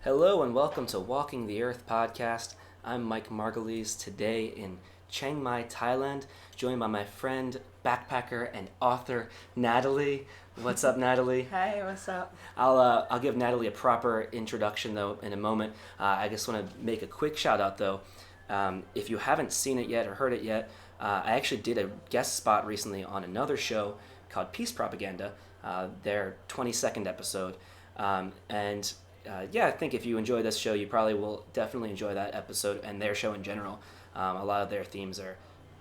Hello and welcome to Walking the Earth podcast. I'm Mike Margulies, today in Chiang Mai, Thailand, joined by my friend, backpacker, and author, Natalie. What's up, Natalie? Hey, what's up? I'll give Natalie a proper introduction, though, in a moment. I just want to make a quick shout-out, though. If you haven't seen it yet or heard it yet, I actually did a guest spot recently on another show called Peace Propaganda, their 22nd episode. I think if you enjoy this show, you probably will definitely enjoy that episode and their show in general. A lot of their themes are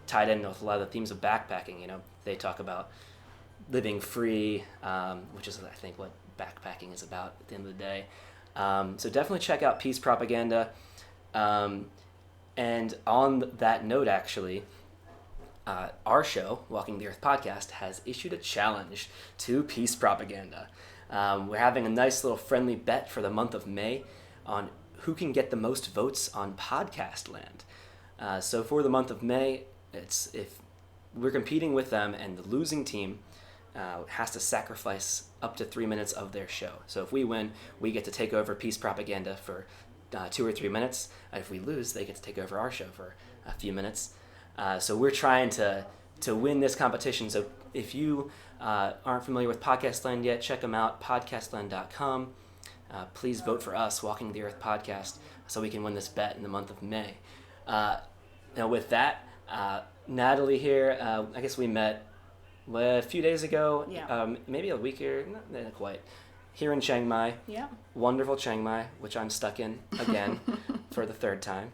tied in with a lot of the themes of backpacking. You know, they talk about living free, which is, I think, what backpacking is about at the end of the day. So definitely check out Peace Propaganda. And on that note, actually, our show, Walking the Earth podcast, has issued a challenge to Peace Propaganda. We're having a nice little friendly bet for the month of May on who can get the most votes on Podcast Land. So for the month of May, it's if we're competing with them and the losing team has to sacrifice up to 3 minutes of their show. So if we win, we get to take over Peace Propaganda for 2 or 3 minutes. If we lose, they get to take over our show for a few minutes. So we're trying to win this competition. So if you aren't familiar with Podcast Land yet, check them out, podcastland.com. Please vote for us, Walking the Earth Podcast, so we can win this bet in the month of May. Now with that, Natalie here, I guess we met a few days ago, maybe a week or not quite, here in Chiang Mai. Yeah. Wonderful Chiang Mai, which I'm stuck in again for the third time.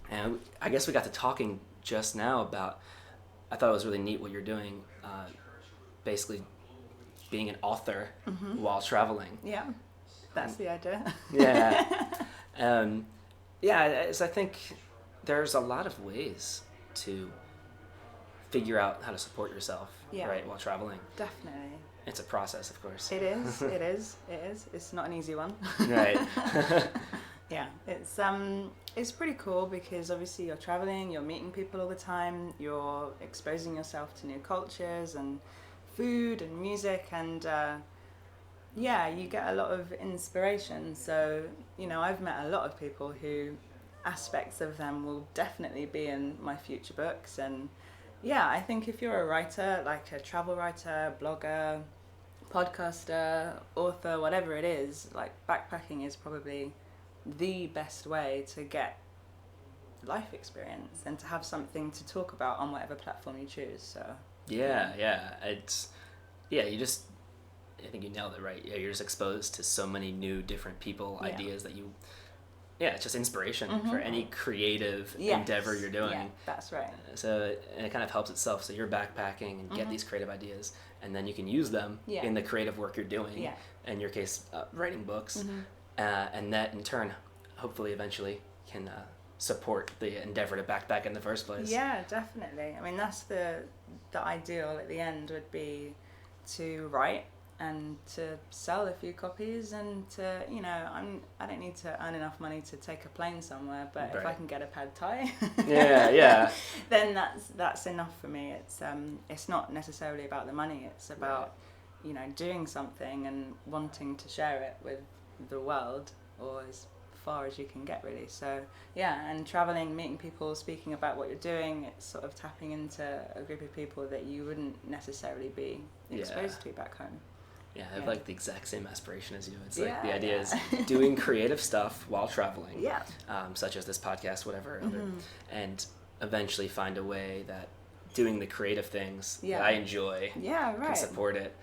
And I guess we got to talking just now about, I thought it was really neat what you're doing, basically being an author while traveling. Yeah, that's the idea. I think there's a lot of ways to figure out how to support yourself, right, while traveling. Definitely. It's a process, of course. It is. It is. It's not an easy one. Right. Yeah, it's pretty cool because obviously you're traveling, you're meeting people all the time, you're exposing yourself to new cultures and food and music, and you get a lot of inspiration. So, you know, I've met a lot of people who aspects of them will definitely be in my future books. And yeah, I think if you're a writer, like a travel writer, blogger, podcaster, author, whatever it is, like backpacking is probably the best way to get life experience and to have something to talk about on whatever platform you choose. So I think you nailed it, right? Yeah, you're just exposed to so many new different people, ideas that it's just inspiration for any creative endeavor you're doing. Yeah, that's right. So it kind of helps itself. So you're backpacking and get these creative ideas, and then you can use them in the creative work you're doing. Yeah. In your case, writing books. And that in turn, hopefully eventually can support the endeavor to backpack in the first place. Yeah, definitely. I mean, that's the ideal at the end would be to write and to sell a few copies and to, you know, I don't need to earn enough money to take a plane somewhere, but if I can get a pad thai, then that's enough for me. It's not necessarily about the money. It's about, you know, doing something and wanting to share it with the world, or as far as you can get, really. So and traveling, meeting people, speaking about what you're doing, it's sort of tapping into a group of people that you wouldn't necessarily be exposed to back home. I have like the exact same aspiration as you. It's like the idea is doing creative stuff while traveling, such as this podcast, whatever, and eventually find a way that doing the creative things that I enjoy can support it.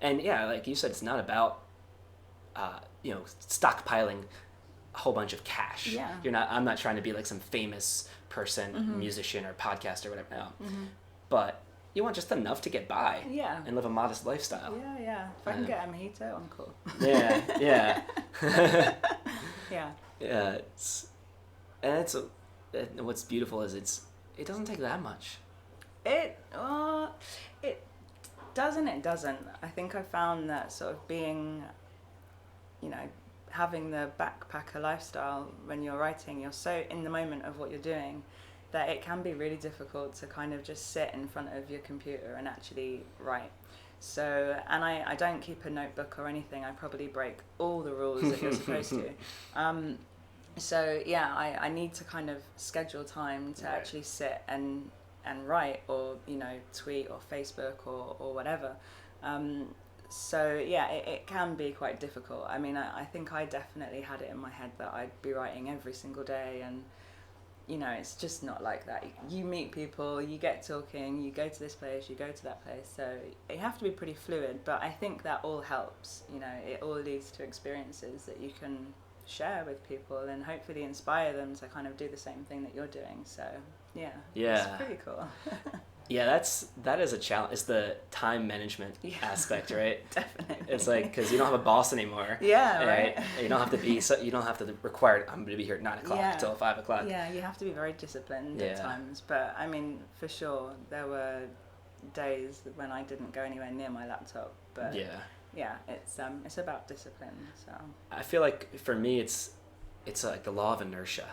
Like you said, it's not about stockpiling a whole bunch of cash. I'm not trying to be like some famous person, musician or podcaster or whatever now. But you want just enough to get by and live a modest lifestyle. If I can get a mojito, I'm cool. What's beautiful is it doesn't take that much. It doesn't. I think I found that sort of being, you know, having the backpacker lifestyle when you're writing, you're so in the moment of what you're doing that it can be really difficult to kind of just sit in front of your computer and actually write. So, and I don't keep a notebook or anything. I probably break all the rules that you're supposed to. So yeah, I need to kind of schedule time to actually sit and write, or tweet or Facebook or whatever. So yeah, it can be quite difficult. I mean, I think I definitely had it in my head that I'd be writing every single day, and it's just not like that. You meet people, you get talking, you go to this place, you go to that place, so you have to be pretty fluid, but I think that all helps. It all leads to experiences that you can share with people and hopefully inspire them to kind of do the same thing that you're doing. So yeah, it's pretty cool. Yeah, that is a challenge. It's the time management aspect, right? Definitely. It's like, because you don't have a boss anymore. Yeah, right. You don't have to be. You don't have to require. I'm going to be here at 9 o'clock till 5 o'clock. Yeah, you have to be very disciplined at times. But I mean, for sure, there were days when I didn't go anywhere near my laptop. But yeah, it's about discipline. So I feel like for me, it's like the law of inertia.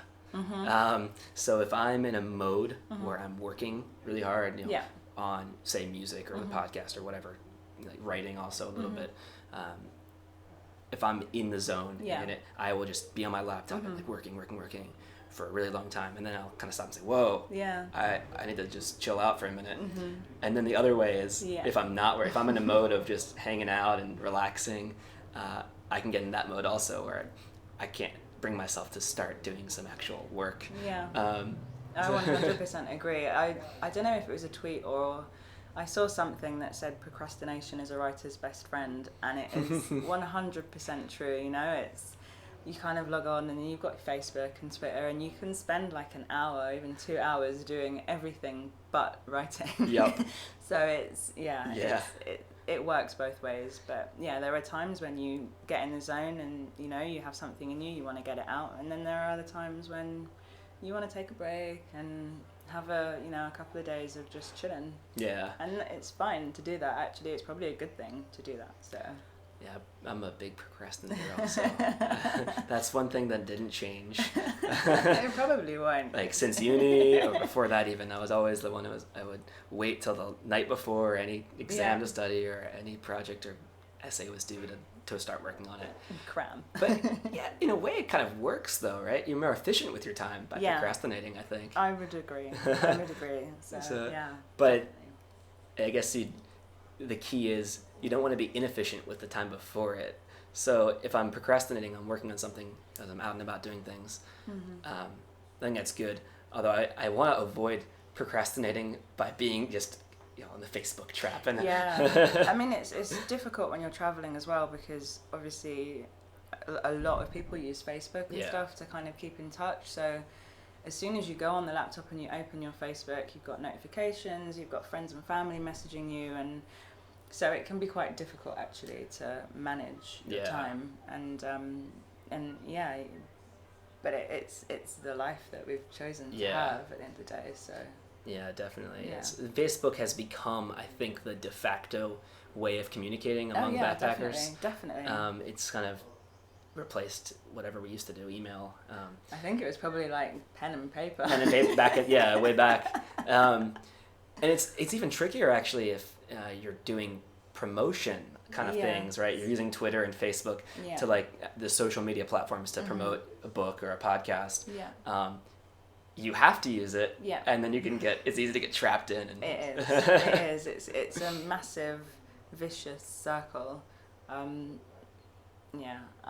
So if I'm in a mode where I'm working really hard, on say music or the podcast or whatever, like writing also a little bit, if I'm in the zone in it, I will just be on my laptop and like working for a really long time, and then I'll kind of stop and say, whoa, I need to just chill out for a minute. And then the other way is if I'm in a mode of just hanging out and relaxing, I can get in that mode also where I can't bring myself to start doing some actual work. I 100% agree. I don't know if it was a tweet or I saw something that said procrastination is a writer's best friend, and it is 100% true. It's, you kind of log on and you've got Facebook and Twitter, and you can spend like an hour, even 2 hours doing everything but writing. Yep. So it works both ways. But yeah, there are times when you get in the zone and you have something in you want to get it out, and then there are other times when you want to take a break and have a couple of days of just chilling. Yeah. And it's fine to do that. Actually, it's probably a good thing to do that. So yeah, I'm a big procrastinator also. That's one thing that didn't change. It probably won't. Like since uni or before that even, I was always the one I would wait till the night before any exam to study or any project or essay was due to start working on it. Cram. But yeah, in a way it kind of works though, right? You're more efficient with your time by procrastinating, I think. I would agree. So yeah. But I guess the key is you don't want to be inefficient with the time before it. So if I'm procrastinating on working on something as I'm out and about doing things, I think that's good. Although I want to avoid procrastinating by being just on the Facebook trap. And I mean, it's difficult when you're traveling as well, because obviously a lot of people use Facebook and stuff to kind of keep in touch. So as soon as you go on the laptop and you open your Facebook, you've got notifications, you've got friends and family messaging you, and so it can be quite difficult actually to manage your time, and but it's the life that we've chosen to have at the end of the day. So yeah, definitely. Yeah. Facebook has become, I think, the de facto way of communicating among backpackers. Definitely. It's kind of replaced whatever we used to do, email. I think it was probably like pen and paper. Way back. And it's even trickier actually if you're doing promotion kind of things, right? You're using Twitter and Facebook to like the social media platforms to promote a book or a podcast. You have to use it, and then it's easy to get trapped in. And it is. It's a massive vicious circle. I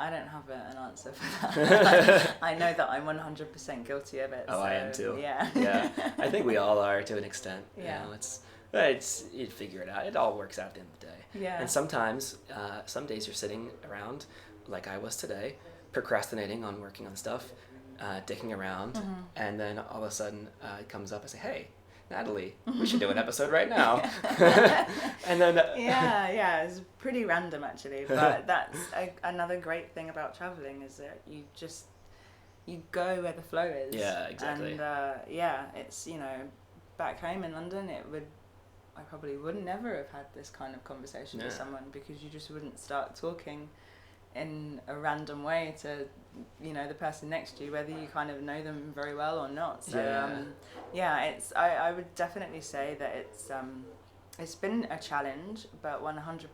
don't have an answer for that. I know that I'm 100% guilty of it. Oh, so, I am too. Yeah. I think we all are to an extent. It's you'd figure it out. It all works out at the end of the day. Yeah. And sometimes, some days you're sitting around, like I was today, procrastinating on working on stuff, dicking around, and then all of a sudden it comes up and say, "Hey, Natalie, we should do an episode right now." And then it's pretty random actually, but that's another great thing about traveling is that you go where the flow is. Yeah, exactly. And it's back home in London, I probably would never have had this kind of conversation with someone, because you just wouldn't start talking in a random way to the person next to you, whether you kind of know them very well or not. So I would definitely say that it's been a challenge, but 100%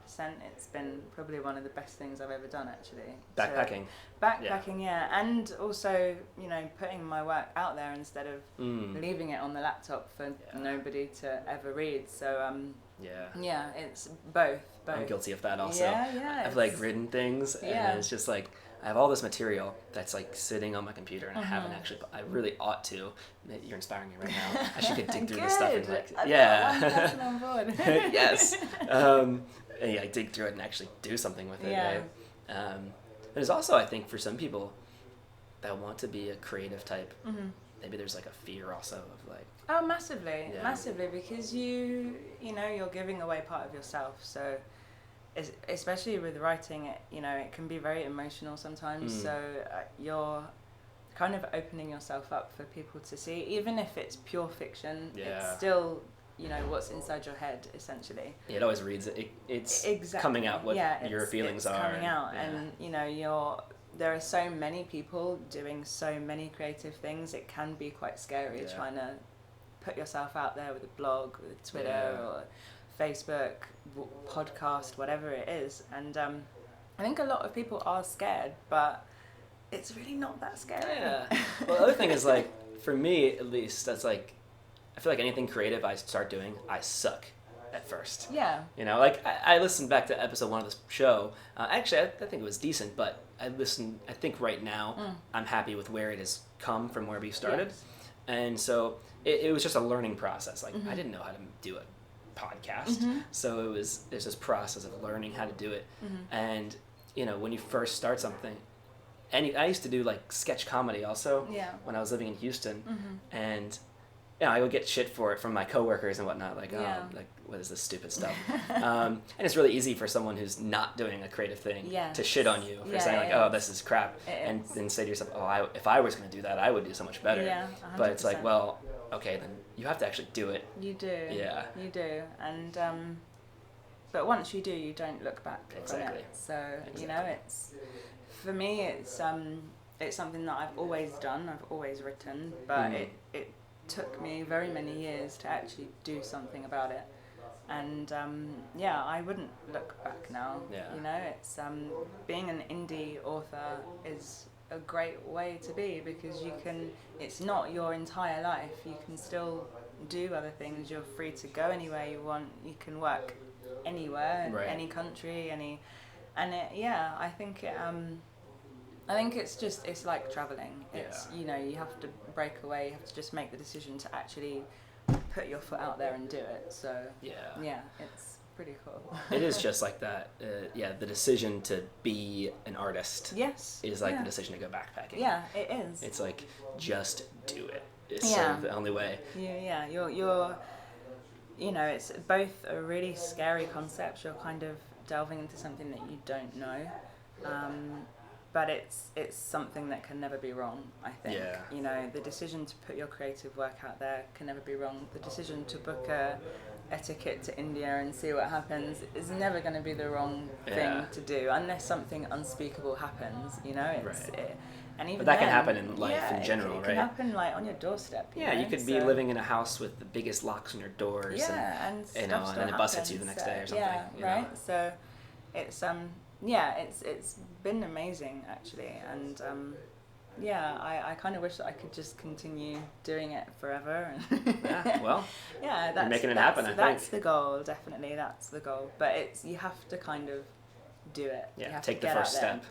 it's been probably one of the best things I've ever done, actually. Backpacking. Backpacking, yeah. And also, you know, putting my work out there instead of leaving it on the laptop for nobody to ever read. So, yeah, it's both. I'm guilty of that also. Yeah. I've like written things, and it's just like, I have all this material that's like sitting on my computer, and I haven't actually. I really ought to. You're inspiring me right now. I should get dig through this stuff and like, one person on board. Yes. And yeah, dig through it and actually do something with it. Yeah. Right? There's also, I think, for some people that want to be a creative type, maybe there's like a fear also of like. Oh, massively, because you know, you're giving away part of yourself. So, especially with writing, it can be very emotional sometimes. So you're kind of opening yourself up for people to see, even if it's pure fiction. It's still, what's inside your head, essentially. Yeah, it always reads it. It's coming out what your feelings are. Coming out, and there are so many people doing so many creative things. It can be quite scary trying to put yourself out there with a blog, with Twitter or Facebook, podcast, whatever it is. And I think a lot of people are scared, but it's really not that scary. Yeah. Well, the other thing is, like, for me at least, that's like, I feel like anything creative I start doing, I suck at first. Yeah. Like I listened back to episode 1 of this show. Actually, I think it was decent, but I think right now I'm happy with where it has come from where we started. Yes. And so it was just a learning process. Like, I didn't know how to do a podcast. So there's this process of learning how to do it. And, when you first start something, and I used to do like sketch comedy also when I was living in Houston. And I would get shit for it from my coworkers and whatnot. Like, like, what is this stupid stuff? And it's really easy for someone who's not doing a creative thing to shit on you for saying, like, oh, this is crap. And then say to yourself, oh, if I was going to do that, I would do so much better. Yeah, 100%. But it's like, well, okay, then you have to actually do it. You do. Yeah. You do. And, but once you do, you don't look back Exactly. on it. So, it's, for me, it's something that I've always done. I've always written, but it took me very many years to actually do something about it. And I wouldn't look back now. It's being an indie author is a great way to be, because it's not your entire life. You can still do other things. You're free to go anywhere you want. You can work anywhere, in any country, I think it's like traveling. It's, you have to break away. You have to just make the decision to actually put your foot out there and do it. So yeah, it's pretty cool. It is just like that. The decision to be an artist is like the decision to go backpacking. Yeah, it is. It's like, just do it. It's sort of the only way. Yeah, you're it's both a really scary concept. You're kind of delving into something that you don't know. But it's something that can never be wrong, I think. Yeah. The decision to put your creative work out there can never be wrong. The decision to book a ticket to India and see what happens is never going to be the wrong thing to do, unless something unspeakable happens, and even but that can happen in life in general, it right? It can happen like on your doorstep. You could be living in a house with the biggest locks on your doors, and then a bus hits you the next day or something. Right. So it's it's been amazing, actually, and I kind of wish that I could just continue doing it forever. That's you're making it happen. I think that's the goal, definitely. That's the goal. But you have to kind of do it. Yeah, you have take to the first step.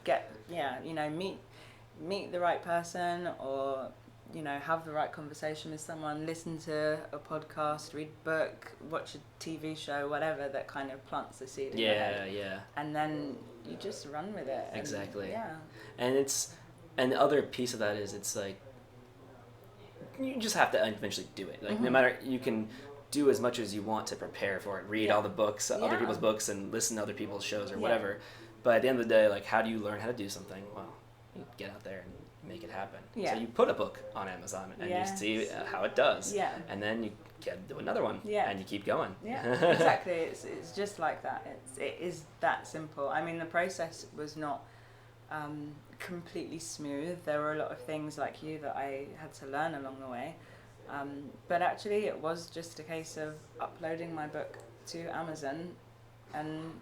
Meet the right person, or have the right conversation with someone, listen to a podcast, read a book, watch a TV show, whatever that kind of plants the seed in your head. And then you just run with it. Exactly. And the other piece of that is, it's like, you just have to eventually do it. Like, no matter, you can do as much as you want to prepare for it, read all the books, other people's books, and listen to other people's shows or whatever. But at the end of the day, like, how do you learn how to do something? Well, you get out there and make it happen. So you put a book on Amazon and you see how it does. And then you do another one and you keep going. Exactly. It's just like that. It is that simple. I mean, the process was not completely smooth. There were a lot of things, like you, that I had to learn along the way. But actually, it was just a case of uploading my book to Amazon and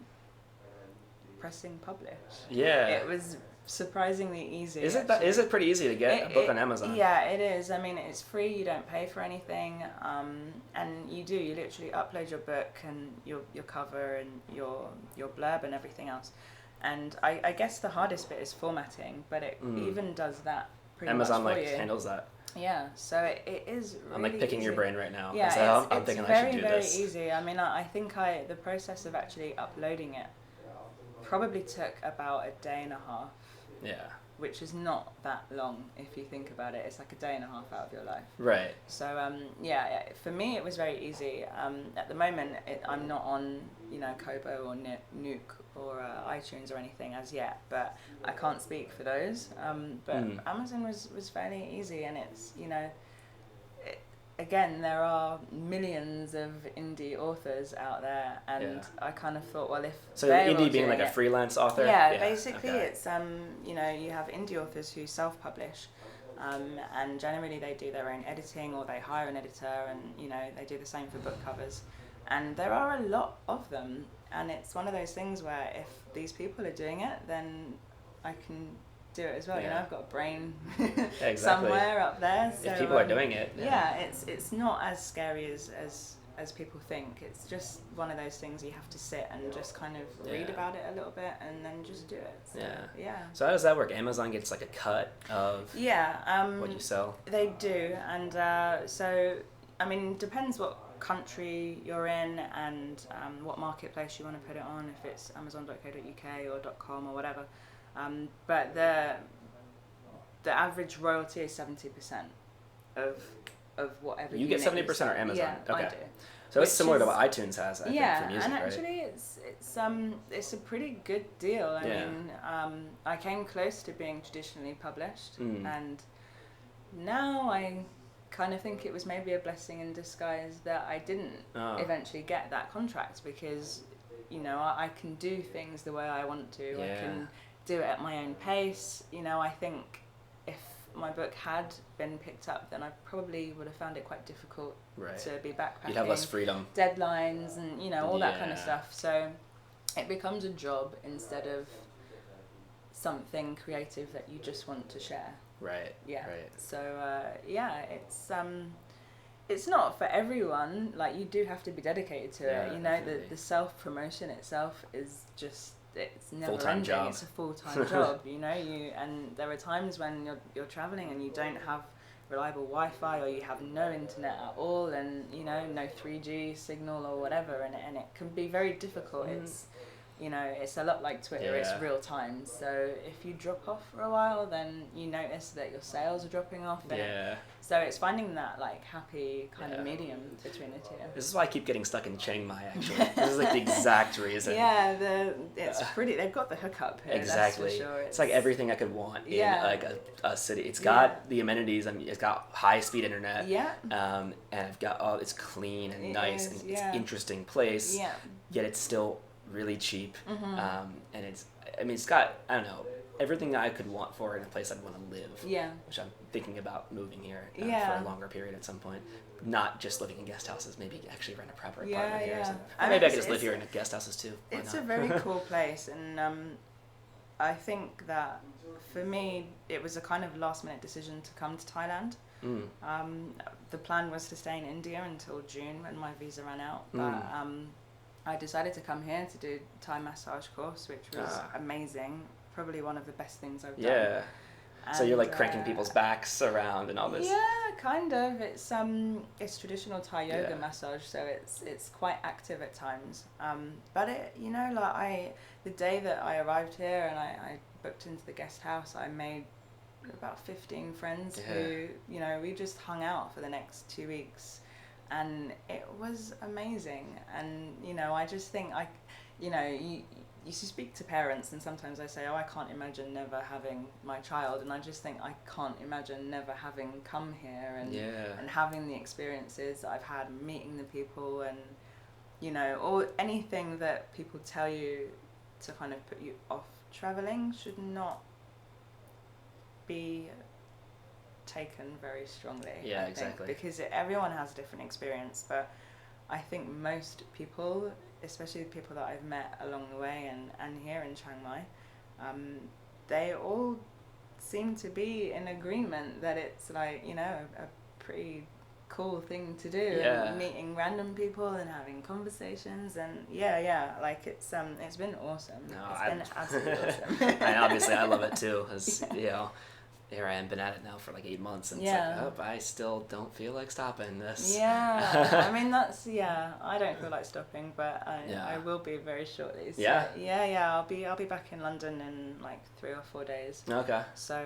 pressing publish. Yeah. It was surprisingly easy. Is it pretty easy to get a book on Amazon? Yeah, it is. I mean, it's free. You don't pay for anything, and you literally upload your book and your cover and your blurb and everything else. And I guess the hardest bit is formatting, but it even does that pretty Amazon much for you. handles that. Yeah, so it is really I'm picking easy. your brain right now. Yeah, So I'm it's thinking very, I should do very this. easy. I mean, I think the process of actually uploading it probably took about a day and a half. Yeah. Which is not that long if you think about it. It's like a day and a half out of your life. Right. So for me it was very easy. At the moment I'm not on Kobo or Nook or iTunes or anything as yet, but I can't speak for those. But Amazon was fairly easy, and it's again, there are millions of indie authors out there, and I kind of thought, well, if so indie being like a freelance author. Yeah, basically it's you have indie authors who self-publish, and generally they do their own editing or they hire an editor, and they do the same for book covers, and there are a lot of them, and it's one of those things where if these people are doing it, then I can do it as well. I've got a brain somewhere up there. So, if people are doing it. Yeah, it's not as scary as people think. It's just one of those things you have to sit and just kind of read about it a little bit and then just do it. So, So how does that work? Amazon gets like a cut of what you sell? They do, and so I mean, depends what country you're in and what marketplace you want to put it on, if it's amazon.co.uk or .com or whatever. But the average royalty is 70% of whatever you get 70% or Amazon. Yeah, okay. I do. So it's similar to what iTunes has, I think, for music, and right? actually it's a pretty good deal. I mean, I came close to being traditionally published, and now I kind of think it was maybe a blessing in disguise that I didn't eventually get that contract, because I can do things the way I want to. I can do it at my own pace. I think if my book had been picked up, then I probably would have found it quite difficult to be backpacking. You'd have less freedom. Deadlines and all that kind of stuff. So it becomes a job instead of something creative that you just want to share. Right. Yeah. Right. So it's not for everyone. Like, you do have to be dedicated to it. The self-promotion itself is just, it's never full-time ending. job. It's a full-time job, and there are times when you're traveling and you don't have reliable Wi-Fi, or you have no internet at all, and no 3G signal or whatever, and it can be very difficult. It's it's a lot like Twitter. It's real time. So if you drop off for a while, then you notice that your sales are dropping off. So it's finding that like happy kind of medium between the two. This is why I keep getting stuck in Chiang Mai, actually. This is like the exact reason. It's pretty. They've got the hookup here. Exactly. That's for sure. It's like everything I could want in like a city. It's got the amenities. I mean, it's got high-speed internet. And I've got it's clean and nice, and it's an interesting place. Yet it's still really cheap, and it's got, I don't know, everything that I could want for in a place I'd want to live, which I'm thinking about moving here for a longer period at some point, not just living in guest houses, maybe actually rent a proper apartment here or something. Maybe I could just live here in guest houses too. It's a very cool place, and I think that for me it was a kind of last minute decision to come to Thailand. The plan was to stay in India until June when my visa ran out, but I decided to come here to do Thai massage course, which was amazing. Probably one of the best things I've done. Yeah. So you're like cranking people's backs around and all this. Yeah, kind of. It's traditional Thai yoga massage, so it's quite active at times. But the day that I arrived here and I booked into the guest house, I made about 15 friends who we just hung out for the next 2 weeks. And it was amazing. And, I just think you speak to parents and sometimes I say, I can't imagine never having my child. And I just think I can't imagine never having come here and having the experiences that I've had, meeting the people and, or anything that people tell you to kind of put you off traveling should not be taken very strongly. Yeah, I think, exactly. because everyone has a different experience, but I think most people, especially the people that I've met along the way and here in Chiang Mai, they all seem to be in agreement that it's like, you know, a pretty cool thing to do. Yeah. And meeting random people and having conversations, and like it's been awesome. No, It's been absolutely awesome. And obviously I love it too, because you know, here I am, been at it now for like 8 months, and it's like, oh, I still don't feel like stopping this. Yeah, I mean I don't feel like stopping, but I will be very shortly. So, I'll be back in London in like 3 or 4 days. Okay. So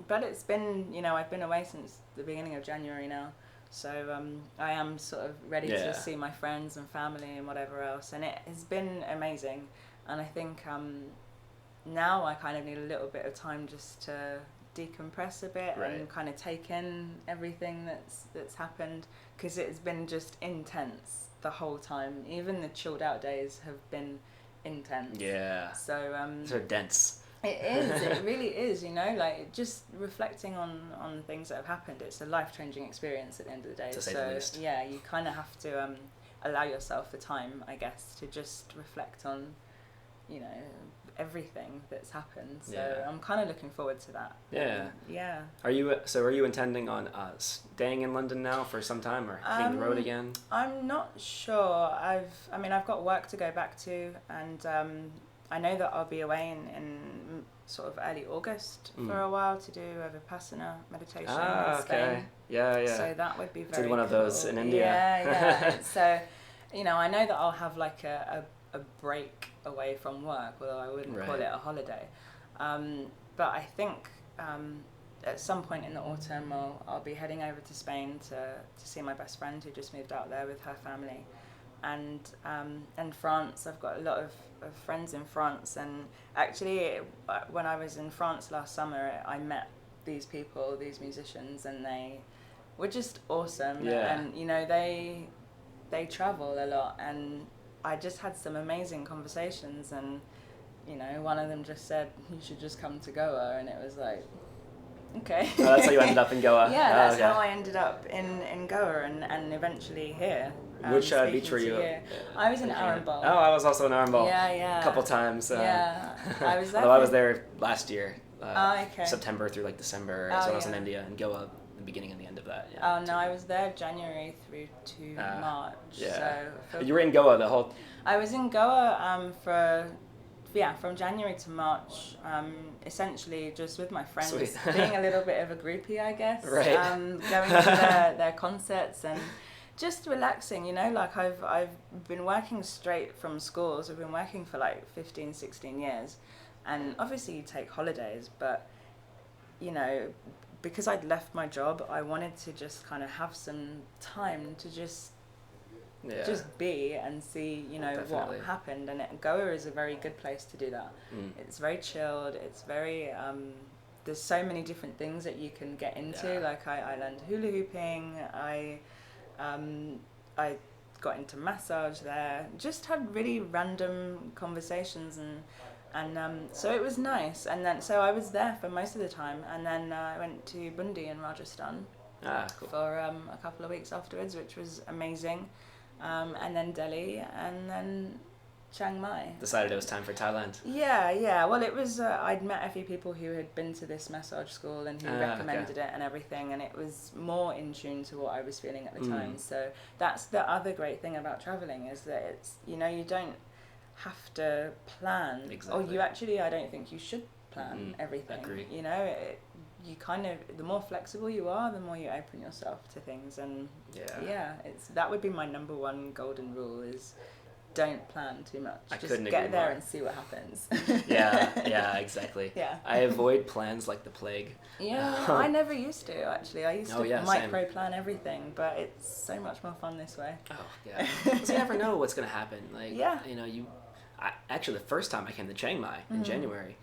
but it's been, you know, I've been away since the beginning of January now. So I am sort of ready to see my friends and family and whatever else, and it has been amazing. And I think now I kind of need a little bit of time just to decompress a bit and kind of take in everything that's happened, because it's been just intense the whole time. Even the chilled out days have been intense. Yeah. So dense. It is. It really is. You know, like just reflecting on things that have happened. It's a life-changing experience at the end of the day. To say the least. Yeah, you kind of have to allow yourself the time, I guess, to just reflect on, you know, everything that's happened. So I'm kind of looking forward to that. Yeah. Are you intending on staying in London now for some time, or hitting the road again? I'm not sure. I've got work to go back to, and I know that I'll be away in sort of early August for a while to do a Vipassana meditation in Spain. Okay. Yeah. So that would be very Did one of those in India. Yeah. So, you know, I know that I'll have like a break away from work, although I wouldn't call it a holiday. But I think at some point in the autumn I'll be heading over to Spain to see my best friend who just moved out there with her family. And France, I've got a lot of friends in France, and actually when I was in France last summer I met these people, these musicians, and they were just awesome. And you know, they travel a lot, and I just had some amazing conversations, and you know, one of them just said, you should just come to Goa, and it was like, okay. Oh, that's how you ended up in Goa? That's how I ended up in Goa and eventually here. Which beach were you at? I was in Arambol. Oh, I was also in Arambol. Yeah. A couple times. I was there. Although I was there last year, okay. September through like December, so I was in India, and Goa the beginning and the end of that. Yeah, no, I was there January through to March. Yeah. So you were in Goa the whole... I was in Goa from January to March, essentially just with my friends. Sweet. Being a little bit of a groupie, I guess. Right. Going to their concerts and just relaxing, you know, like I've been working straight from schools. I've been working for like 15, 16 years. And obviously you take holidays, but, you know, because I'd left my job, I wanted to just kind of have some time to just be and see, you know, what happened. And Goa is a very good place to do that. It's very chilled. It's very, there's so many different things that you can get into. Like I learned hula hooping. I got into massage there. Just had really random conversations, and so it was nice. And then so I was there for most of the time, and then I went to Bundi in Rajasthan for a couple of weeks afterwards, which was amazing. And then Delhi, and then Chiang Mai. Decided it was time for Thailand. Yeah. Well, it was, I'd met a few people who had been to this massage school and who recommended it and everything, and it was more in tune to what I was feeling at the time. So that's the other great thing about traveling, is that it's, you know, you don't have to plan. Exactly. Or you actually, I don't think you should plan everything. Agree. You know, you kind of, the more flexible you are, the more you open yourself to things. And that would be my number one golden rule, is don't plan too much. Just get there and see what happens. Yeah, exactly. Yeah. I avoid plans like the plague. Yeah, I never used to, actually. I used to micro same. plan everything, but it's so much more fun this way. Oh, yeah. Because you never know what's going to happen. Like, you know, actually, the first time I came to Chiang Mai in January,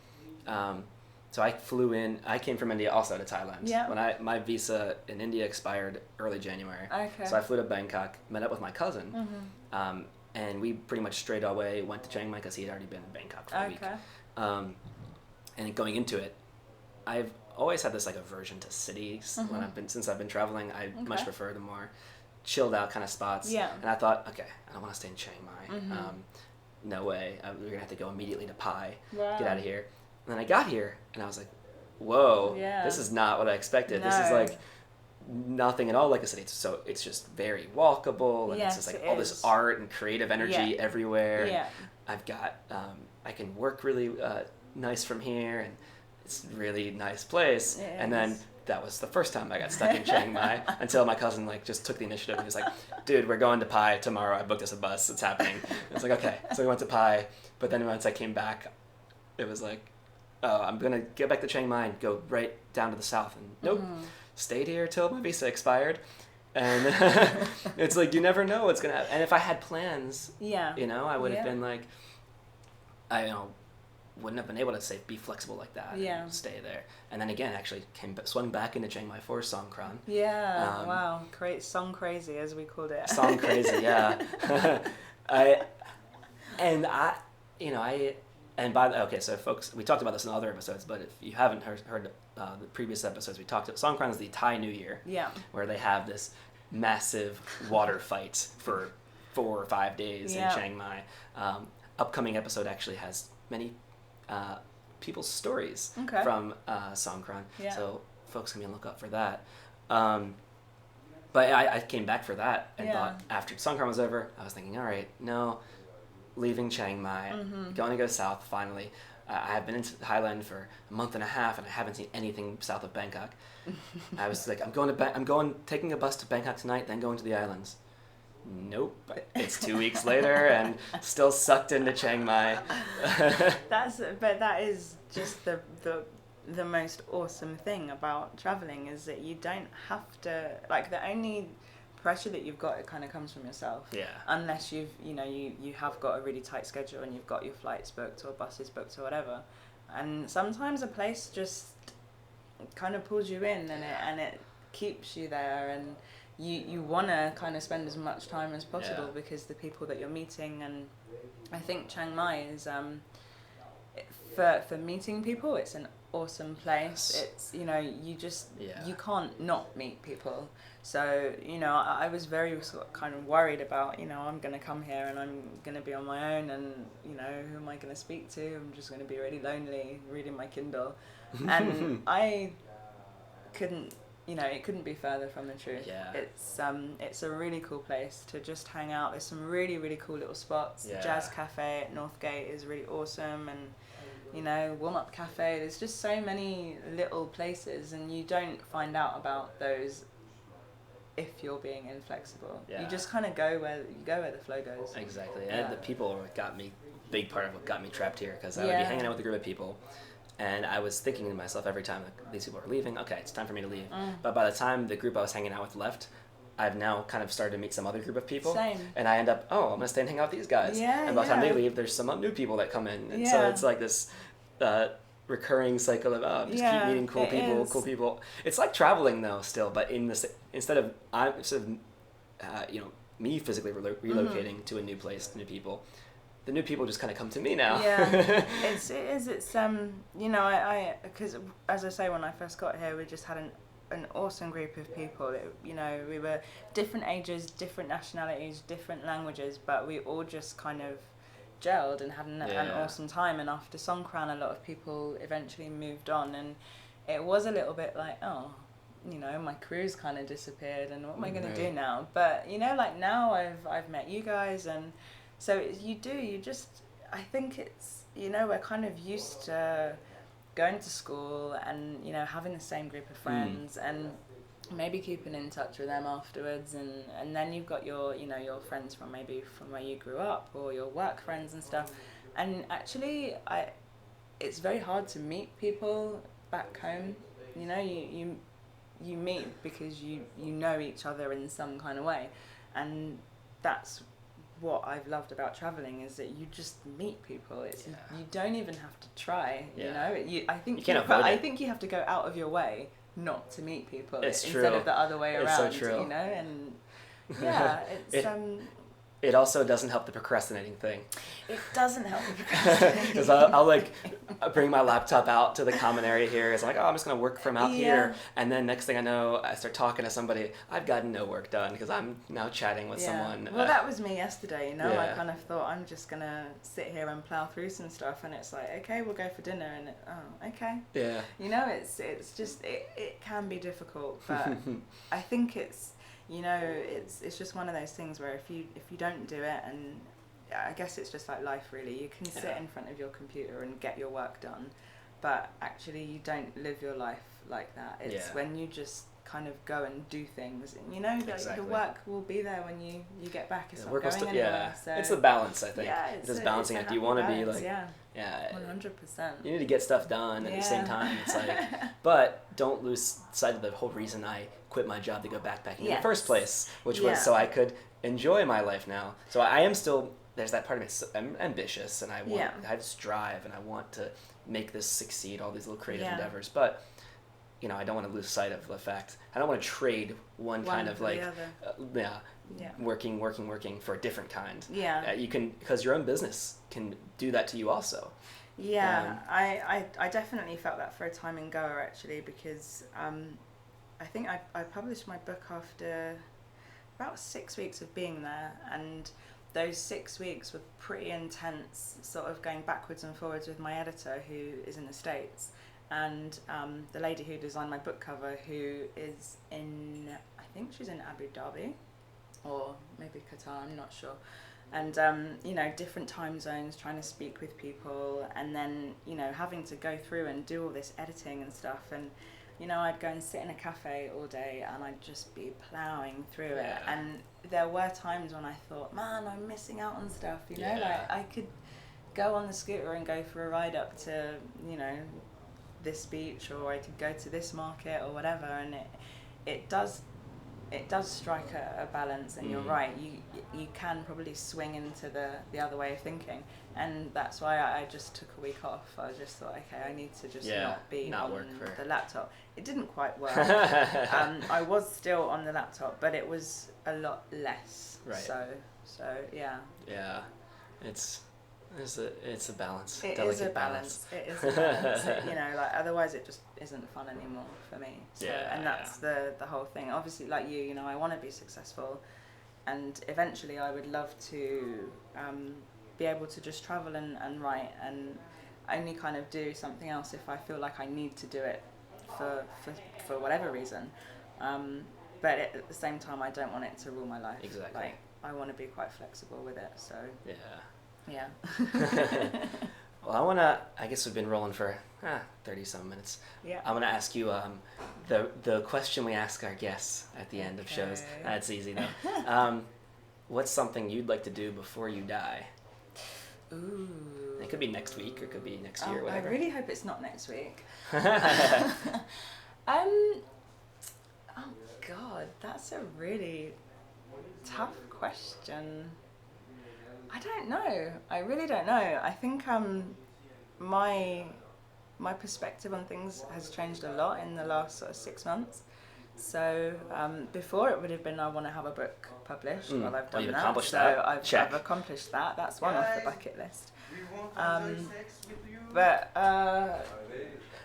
so I flew in. I came from India also to Thailand. Yeah. When my visa in India expired early January. Okay. So I flew to Bangkok, met up with my cousin, and we pretty much straight away went to Chiang Mai because he had already been in Bangkok for a week. And going into it, I've always had this like aversion to cities. Since I've been traveling, I much prefer the more chilled out kind of spots. Yeah. And I thought, okay, I don't want to stay in Chiang Mai. No way. We're gonna have to go immediately to Pai. Wow. Get out of here. And then I got here, and I was like, whoa, this is not what I expected. No. This is like nothing at all like I said. It's just very walkable, and it's just like all this art and creative energy everywhere. Yeah. I've got I can work really nice from here, and it's a really nice place. And then that was the first time I got stuck in Chiang Mai until my cousin like just took the initiative and was like, dude, we're going to Pai tomorrow. I booked us a bus. It's happening. I was like, okay. So we went to Pai, but then once I came back, it was like, oh, I'm gonna get back to Chiang Mai and go right down to the south. And nope, stayed here till my visa expired. And it's like, you never know what's gonna happen. And if I had plans, you know, I would have been like, wouldn't have been able to say be flexible like that and stay there. And then again, actually swung back into Chiang Mai for Songkran. Wow, song crazy as we called it. Song crazy, yeah. So folks, we talked about this in other episodes, but if you haven't heard the previous episodes, we talked about Songkran is the Thai New Year, where they have this massive water fight for 4 or 5 days in Chiang Mai. Upcoming episode actually has many people's stories from Songkran, so folks can be on the lookout for that. But I came back for that and thought after Songkran was over, I was thinking, all right, no, leaving Chiang Mai, going to go south finally. I have been in Thailand for a month and a half, and I haven't seen anything south of Bangkok. I was like, taking a bus to Bangkok tonight, then going to the islands. Nope, it's 2 weeks later and still sucked into Chiang Mai. That is just the most awesome thing about traveling is that you don't have to, like, the only pressure that you've got, it kind of comes from yourself. Unless you have got a really tight schedule and you've got your flights booked or buses booked or whatever. And sometimes a place just kind of pulls you in and it keeps you there, and you want to kind of spend as much time as possible because the people that you're meeting. And I think Chiang Mai is for meeting people, it's an awesome place. It's, you can't not meet people. So, I was very sort of kind of worried about, I'm going to come here and I'm going to be on my own, and, who am I going to speak to? I'm just going to be really lonely reading my Kindle. And I couldn't, it couldn't be further from the truth. It's a really cool place to just hang out. There's some really, really cool little spots. The Jazz Cafe at Northgate is really awesome, and Warm Up Cafe. There's just so many little places, and you don't find out about those if you're being inflexible. You just kind of go where the flow goes. Exactly. And the people big part of what got me trapped here, because I would be hanging out with a group of people, and I was thinking to myself every time, like, these people are leaving, okay, it's time for me to leave. But by the time the group I was hanging out with left, I've now kind of started to meet some other group of people. Same. And I end up, I'm going to stay and hang out with these guys. And by the time they leave, there's some new people that come in. And so it's like this recurring cycle of keep meeting cool people. It's like traveling though still, but instead of me physically relocating to a new place, new people, the new people just kind of come to me now. It's because as I say, when I first got here, we just had an awesome group of people. We were different ages, different nationalities, different languages, but we all just kind of gelled and had an awesome time. And after Songkran, a lot of people eventually moved on, and it was a little bit like, my crew's kind of disappeared, and what am I going to do now? But like now I've met you guys, and so I think it's, we're kind of used to going to school and, having the same group of friends and maybe keeping in touch with them afterwards. And then you've got your friends from where you grew up, or your work friends and stuff. And actually, it's very hard to meet people back home. You meet because you know each other in some kind of way. And that's what I've loved about traveling, is that you just meet people. You don't even have to try. I think you have to go out of your way not to meet people. It's instead true. of the other way around. It's so true. And it also doesn't help the procrastinating thing. It doesn't help the procrastinating. Because I'll like bring my laptop out to the common area here. It's like, oh, I'm just going to work from out here. And then next thing I know, I start talking to somebody. I've gotten no work done because I'm now chatting with someone. Well, that was me yesterday, you know. Yeah. I kind of thought I'm just going to sit here and plow through some stuff. And it's like, okay, we'll go for dinner. And okay. Yeah. You know, it's just, it can be difficult. But I think it's, you know, it's just one of those things where if you don't do it, and I guess it's just like life really, you can sit in front of your computer and get your work done, but actually you don't live your life like that. It's when you just kind of go and do things, and you know that the work will be there when you get back. It's not going anywhere. So it's the balance, I think. Yeah, it's just balancing it. Do you want to be like 100%. You need to get stuff done at the same time. It's like, but don't lose sight of the whole reason I quit my job to go backpacking in the first place, which was so I could enjoy my life now. So I am still, there's that part of me, I'm ambitious, and I have this drive, and I want to make this succeed, all these little creative endeavors, but you know, I don't want to lose sight of the fact, I don't want to trade one kind of like, working for a different kind. You can, because your own business can do that to you also. I definitely felt that for a time in Goa, actually, because I think I published my book after about 6 weeks of being there, and those 6 weeks were pretty intense, sort of going backwards and forwards with my editor, who is in the States, and the lady who designed my book cover, who is in, I think she's in Abu Dhabi, or maybe Qatar, I'm not sure. And, you know, different time zones, trying to speak with people, and then, you know, having to go through and do all this editing and stuff. And, you know, I'd go and sit in a cafe all day, and I'd just be ploughing through it. And there were times when I thought, man, I'm missing out on stuff, you know, like I could go on the scooter and go for a ride up to, you know, this beach, or I could go to this market or whatever. And it does strike a balance, and you're right, you can probably swing into the other way of thinking, and that's why I just took a week off. I just thought, okay, I need to just not on the laptop. It didn't quite work. I was still on the laptop, but it was a lot less. Right. So yeah. Yeah, it's a balance. It is a balance. It is a balance. You know, like otherwise it just isn't fun anymore for me. So, and that's the whole thing. Obviously, like you know, I want to be successful, and eventually I would love to be able to just travel and write, and only kind of do something else if I feel like I need to do it for whatever reason. But at the same time, I don't want it to rule my life. Exactly. Like, I want to be quite flexible with it. So yeah. Well, I guess we've been rolling for 30-some minutes. Yeah. I want to ask you the question we ask our guests at the end of shows. That's easy, though. What's something you'd like to do before you die? Ooh. It could be next week, or it could be next year, whatever. I really hope it's not next week. Oh, God, that's a really tough question. I don't know. I really don't know. I think my perspective on things has changed a lot in the last sort of 6 months. So before it would have been I want to have a book published. Well, I've done that. Accomplished so that. I've accomplished that. That's one off the bucket list. But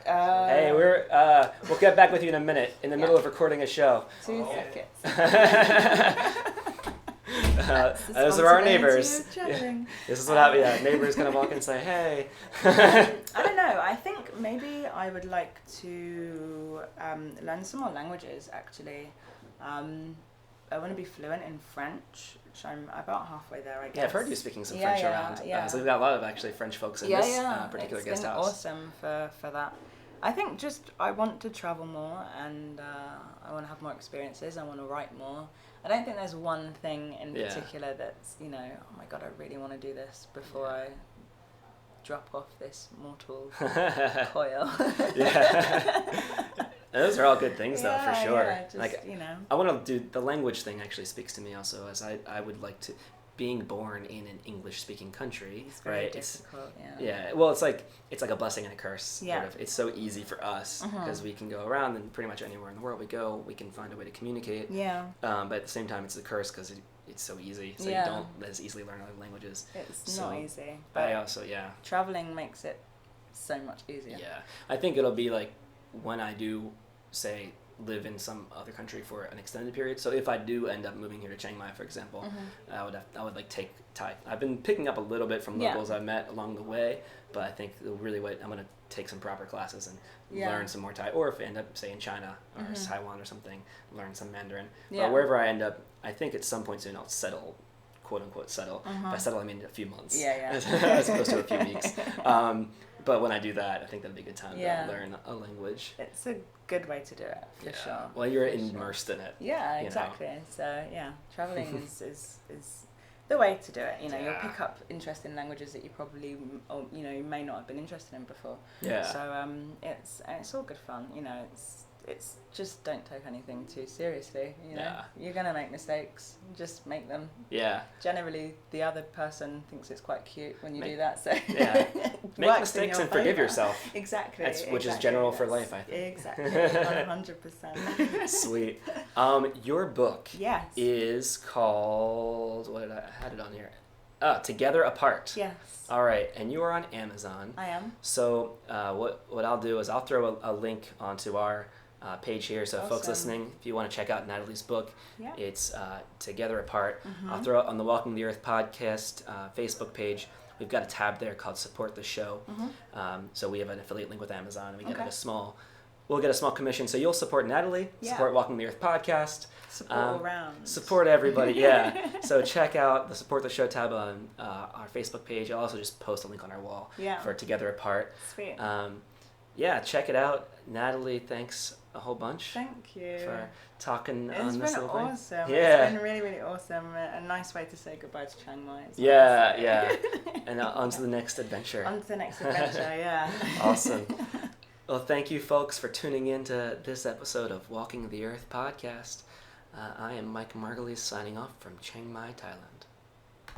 hey, we'll get back with you in a minute. In the middle of recording a show. 2 seconds. Those are our neighbors. This is what happens. Yeah, neighbors gonna walk and say, "Hey." I don't know. I think maybe I would like to learn some more languages. Actually, I want to be fluent in French, which I'm about halfway there. I guess. Yeah, I've heard you speaking some French around. So we've got a lot of actually French folks in this particular guest house. It's been awesome for that. I think just I want to travel more, and I want to have more experiences. I want to write more. I don't think there's one thing in particular that's, you know, oh my God, I really want to do this before I drop off this mortal coil. Those are all good things, though, for sure. Yeah, just, like, you know. I want to do the language thing. Actually, speaks to me also, as I would like to. Being born in an English-speaking country, it's very difficult. Well, it's like a blessing and a curse. Yeah. Sort of. It's so easy for us because we can go around, and pretty much anywhere in the world we go, we can find a way to communicate. Yeah. But at the same time, it's a curse because it it's so easy. So Yeah. you don't as easily learn other languages. It's So not easy. I But also, traveling makes it so much easier. yeah. I think it'll be like when I do, say, live in some other country for an extended period. So if I do end up moving here to Chiang Mai, for example, I would like take Thai. I've been picking up a little bit from Yeah. locals I've met along the way, but I think really what I'm gonna take some proper classes and learn some more Thai. Or if I end up, say, in China or Taiwan or something, learn some Mandarin. Yeah. But wherever I end up, I think at some point soon I'll settle, quote unquote settle. By settle I mean a few months. Yeah. As opposed to a few weeks. But when I do that, I think that'd be a good time to learn a language. It's a good way to do it, for sure. Well, you're For sure. immersed in it. Yeah, exactly. So yeah, traveling is the way to do it. You know, you'll pick up interesting languages that you probably, or you may not have been interested in before. Yeah. So it's all good fun. You know, it's just don't take anything too seriously. You know, you're gonna make mistakes. Just make them. Yeah. Generally, the other person thinks it's quite cute when you do that. So make mistakes and forgive yourself. Exactly. Which is general for life, I think. Exactly. 100%. Sweet. Your book is called, I had it on here. Together Apart. Yes. All right, and you are on Amazon. I am. So what I'll do is I'll throw a link onto our page here, so folks listening, if you want to check out Natalie's book, it's Together Apart. I'll throw it on the Walking the Earth podcast Facebook page. We've got a tab there called Support the Show. So we have an affiliate link with Amazon, and we get we'll get a small commission. So you'll support Natalie, support Walking the Earth podcast. Support all around. Support everybody, yeah. So check out the Support the Show tab on our Facebook page. I'll also just post a link on our wall for Together Apart. Sweet. Check it out. Natalie, thanks a whole bunch. Thank you. For talking on this little thing. It's been awesome. Yeah. It's been really, really awesome. A nice way to say goodbye to Chiang Mai. Yeah. And on to the next adventure. On to the next adventure, yeah. Awesome. Well, thank you, folks, for tuning in to this episode of Walking the Earth podcast. I am Mike Margulies signing off from Chiang Mai, Thailand.